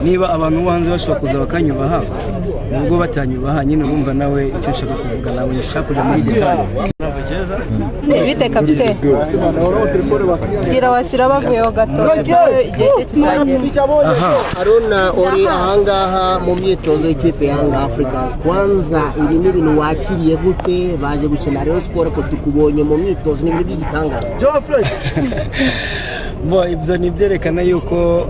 niba abantu bo hanze bashobora kuza bakanyubaha nubwo batanyubaha nyine urumva nawe icyo nshaka kuvuga nawe nshaka kujya muri gitari bite kapiteni irabasira bavuyeho gato igihe cye kizagera. Aruna uri ahangaha mu myitozo y'ikipe ya Young Africans, kwanza iri ni ibintu wakiriye gute? Baje gukina Rayon Sport ko tukubonye mu myitozo n'ibintu by'igitangaza. Ibyo ni byerekana yuko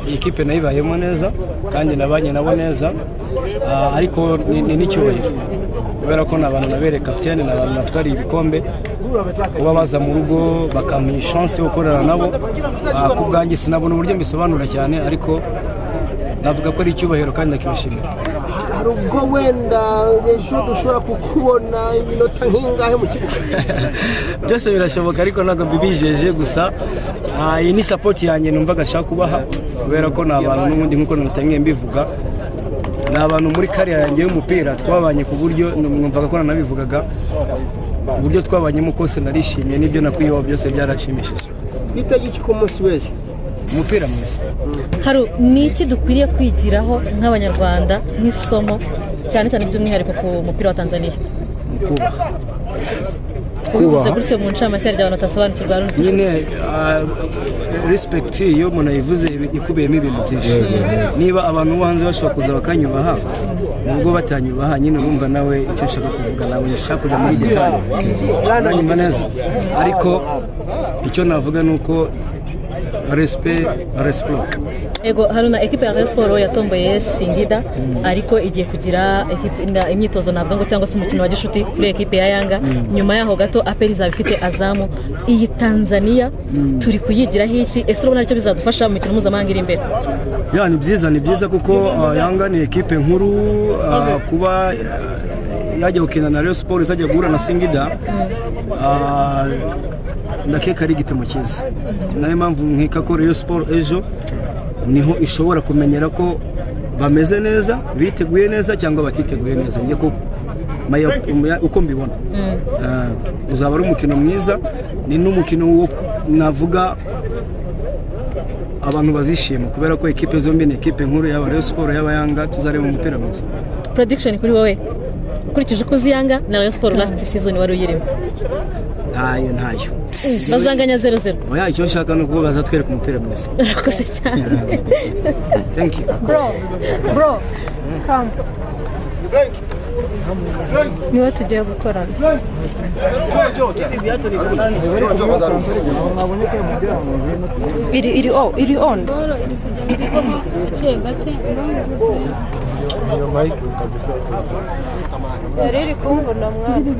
ikipe nayo ibayemo neza kandi nabanye nabo neza, ariko ni n'icyubahiro kubera ko n'abantu nabere kapiteni, n'abantu natwariye ibikombe, kuba baza mu rugo bakampa chance yo gukorana nabo ku bwanjye sinabona uburyo mbisobanura cyane, ariko navuga ko ari icyubahiro kandi nakibishimira. Hari ubwo wenda ejo dushobora kukubona iminota nk'ingahe mu kibuga? Byose birashoboka ariko ntabwo mbibijeje, gusa iyi ni support yanjye numvaga nshaka kubaha kubera ko n'abantu n'ubundi nk'uko natangiye mbivuga, n'abantu muri kariya yanjye y'umupira twabanye ku buryo numvaga ko nanabivugaga, uburyo twabanyemo kose narishimye, n'ibyo nakwiyeho byose byarashimishije. Twitege iki ku munsi w'ejo? Umupira mwiza. Hari niki dukwiriye kwigiraho nk'abanyarwanda nk'isomo cyane cyane by'umwihariko ku mupira wa Tanzania? Kuvuze gutyo mu ncamake ry'abantu tasobanukirwa runtu. Nyine respect iyo umuntu ayivuze ikubiyemo ibintu byinshi. Niba abantu bo hanze bashobora kuza bakanyubaha nubwo batanyubaha nyine urumva nawe icyo nshaka kuvuga nawe nshaka kujya muri gitari nanyuma neza, ariko icyo navuga nuko respect. Ego Haruna, ekipe ya Rayon Sport yatomboye Singida ariko igiye kugira imyitozo navuga ngo cyangwa se umukino wa gishuti kuri ekipe ya Yanga. Nyuma yaho gato APR izaba ifite Azamu. Iyi Tanzania turi kuyigira hiki? Ese urabona icyo bizadufasha mu mikino mpuzamahanga iri imbere? Ni byiza kuko Yanga ni ekipe nkuru, kuba yajya gukina na Rayon Sport izajya guhura na Singida, ndakeka ari igipimo cyiza. Nayo mpamvu nkeka ko Rayon Sport ejo niho ishobora kumenyera ko bameze neza, biteguye neza cyangwa batiteguye neza. Ngiye ko uko mbibona uzaba ari umukino mwiza, ni n'umukino wo navuga abantu bazishima kubera ko ekipe zombi ni ekipe nkuru, yaba Rayon Sport yaba Yanga, tuzareba umupira mwiza. Prediction kuri wowe ukurikije uko uzi Yanga na Rayon Sport last season wari uyirimo? Ntayo bazanganya 0-0. Oya, icyo nshaka nuko bazatwereka umupira mwiza. Urakoze cyane. Thank you. Bro, come. Niwe tugiye gukorana. Iri on. Yari iri kumbona mwana.